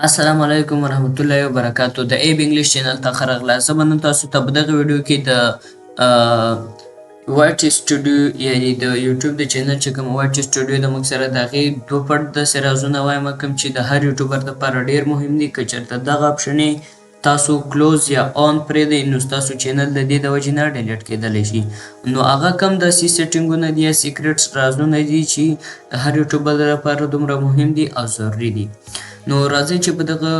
السلام علیکم ورحمت الله وبرکاتو د ایب انګلیش چینل ته ښه راغلاست. زه به نن تاسو ته په دغه ویډیو کې د وایټ سټوډیو یعنې د یوټیوب د چینل چې کوم وایټ سټوډیو د موږ سره د هغې دوه پټ داسې رازونه وایم کوم چې د هر یوټیوبر دپاره ډېر مهم دي. که چېرته دغه اپشن تاسو کلوز یا آن پرېږدئ نو ستاسو چینل د دې د وجې نه ډیلیټ کېدلی شي. نو هغه کوم داسې سیټینګونه دي یا سیکرټس رازونه دي چې هر یوټیوبر لپاره دومره مهم دي او ضروري دي. نو راځئ چې په دغه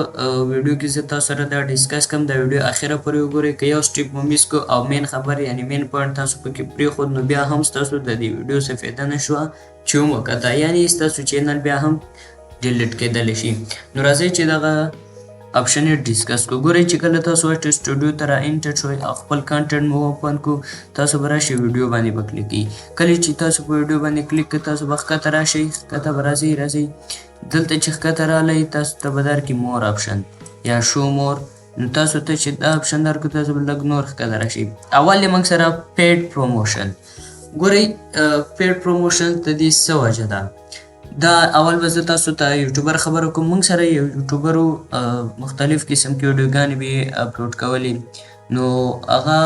ویډیو کې زه تاسو سره دا ډسکس کوم. دا ویډیو اخره پورې وګورئ. که یو سټیپ مو میس کړو او مین خبر یعنې مین پوینټ تاسو پکې پرېښود نو بیا هم ستاسو د دې ویډیو څه فایده نه شوه چې وموکته، یعنې ستاسو چینل بیا هم ډیلیټ کېدلی شي. نو راځئ چې دغه اپشن یې ډسکس کړو. ګورئ چې کله تاسو وایټ سټوډیو ته را انټر شوئ او خپل کانټنټ مو اوپن کړو، تاسو به راشئ ویډیو باندې به کلیک کړئ. کله چې تاسو په ویډیو باندې کلیک کړئ تاسو به ښکته راشئ، ښکته به راځئ. دلته چې ښکته راغلی تاسو ته به درکړي مور اپشن یا شو مور. نو تاسو ته چې دا اپشن درکړو تاسو به لږ نور ښکته راشئ. اول یې موږ سره پیډ پروموشن. ګورئ پیډ پروموشن د دې څه وجه ده. دا اول به زه تاسو ته یوټیوبر خبره کوم. موږ سره یو یوټیوبرو مختلف قسم کې ویډیوګانې به یې اپلوډ کولې. نو هغه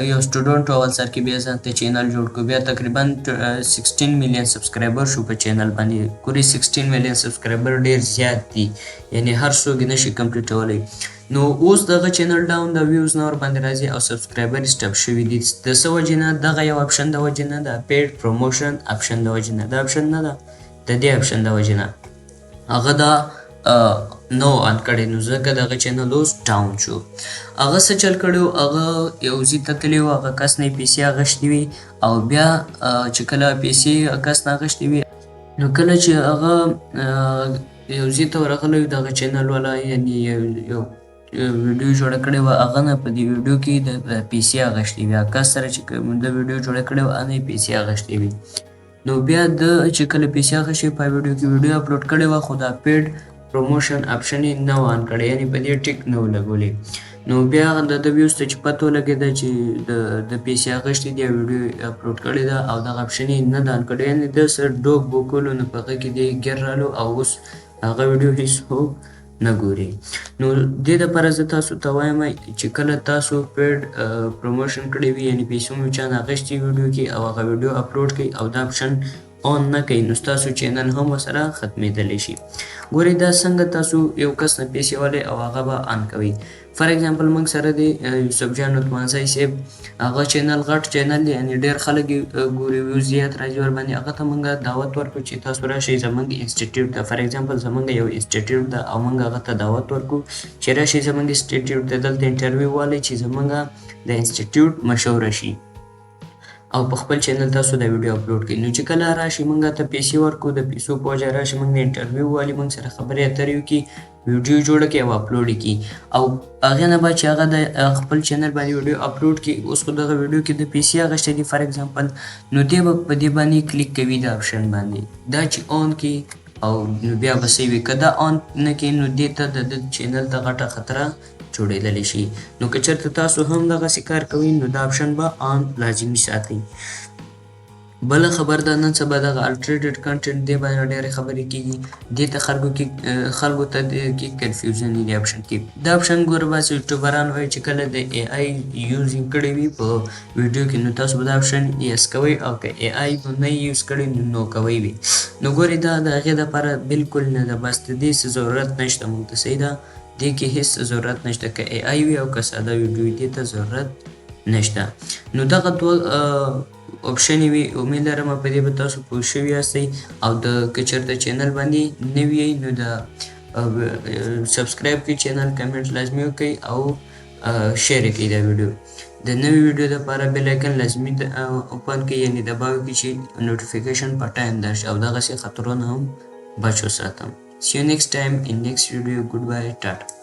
یو سټوډنټ اول سر کې بیا ځان ته چینل جوړ کړو. بیا تقریبا 16 میلیون سبسکرایبر شو په چینل باندې. ګورئ 16 میلیون سبسکرایبر ډېر زیات دي، یعنې هر څوک یې نشي کمپلیټولی. نو اوس دغه چینل ډاون د ویوز نه ورباندې راځي او سبسکرایبر یې سټپ شوي دي. د څه وجې نه؟ دغه یو اپشن د وجې نه، د پیډ پروموشن اپشن د وجې نه. دا اپشن نه ده، د دې اپشن د وجې نه هغه دا نو آن کړی، نو ځکه دغه چینل اوس ډاون شو. هغه څه چل کړی و، هغه یو ځای ته تللی و، هغه کس نه یې پیسې اخیستې وي او بیا چې کله پیسې کس نه اخیستې وي نو کله چې هغه یو ځای ته ورغلی وي دغه چینل والا، یعنې یو ویډیو جوړه کړې وه هغه نه په دې ویډیو کې د پیسې اخیستې وي. هغه کس سره چې د ویډیو جوړه کړې وه هغه نه یې پیسې اخیستې وي. نو بیا د چې کله پیسې اخیستې په ویډیو کې ویډیو اپلوډ کړې وه خو دا پیډ پروموشن اپشن یې نه و آن کړی، یعنې په دې ټیک نه و لګولی. نو بیا د ده ویوز ته چې پته ولګېده چې د پیسې اخیستې دي او ویډیو اپلوډ کړې ده او دغه اپشن یې نه ده آن کړی، یعنې ده څه ډوب بوکولو نو په هغه کې دې ګیر رالو او اوس هغه ویډیو هېڅوک نه ګوري. نو دې دپاره زه تاسو ته وایم چې کله تاسو پیډ پروموشن کړی وي یعنې پیسې مو چا نه اخیستې ویډیو کې او هغه ویډیو اپلوډ کړئ او دا اپشن آن نه کوئ نو ستاسو چینل هم ورسره ختمېدلی شي. ګورئ دا څنګه تاسو یو کس نه پیسې والئ او هغه به آن کوئ. فار ایگزامپل موږ سره دی یوسف جان عثمانزی صاحب، هغه چینل غټ چینل دی، یعنې ډېر خلک یې ګوري، ویوز زیات راځي ورباندې. هغه ته موږ دعوت ورکړو چې تاسو راشئ زموږ انسټیټیوټ ته. فار ایگزامپل زموږ یو انسټیټیوټ ده او موږ هغه ته دعوت ورکړو چې راشئ زموږ انسټیټیوټ ته، دلته انټرویو والئ چې زموږ د انسټیټیوټ مشهوره شي او په خپل چینل تاسو دا ویډیو اپلوډ کړئ. نو چې کله راشي موږ ته پیسې ورکړو، د پیسو په وجه راشي موږ د انټرویو والي موږ سره خبرې اترې وکړي، ویډیو جوړه کړي او اپلوډ یې کړي او هغې نه بعد چې هغه د خپل چینل باندې ویډیو اپلوډ کړي. اوس خو دغه ویډیو کې د پیسې اخیستې دي فار ایگزامپل، نو دی به په دې باندې کلیک کوي د اپشن باندې، دا چې آن کړي او نو بیا به څه وي. که دا آن نه کړي نو دې ته د چینل ته غټه خطره جوړېدلی شي. نو که چېرته تاسو هم دغسې کار کوئ نو دا اپشن به آن لازمي ساتئ. بله خبر ده، نن سبا دغه الټریټډ کنټنټ دې باندې ډېرې خبرې کېږي، دې ته خلکو ته کې کنفیوژن دي اپشن کې. دا اپشن ګوره بعضې یوټیوبران وایي چې کله د اے آی یوزینګ کړی وي په ویډیو کې نو تاسو به دا اپشن یس کوئ او که اے آی به نه یوز کړی نو نو کوئ وي. نو ګورئ دا د هغې دپاره بلکل نه ده، بس د دې څه ضرورت نشته موږ ته، صحیح ده، دې کې هېڅ ضرورت نشته. که اے آی وي او که ساده ویډیو وي دې ته ضرورت نشته. نو دغه دوه اپشن وي، امید لرم په دې به تاسو پوه شوي یاستئ او د که چېرته چینل باندې نوي یئ نو د سبسکرایب کړئ چینل، کمنټ لازمي وکړئ او شیر یې کړئ دا ویډیو. د نوې ویډیو دپاره بیل آیکن لازمي اوپن کړئ، یعنې دباوې کړئ چې نوټیفیکیشن په ټایم درشي او دغسې خطرو نه هم بچ وساتم. See you next time in next video. Goodbye. Tata.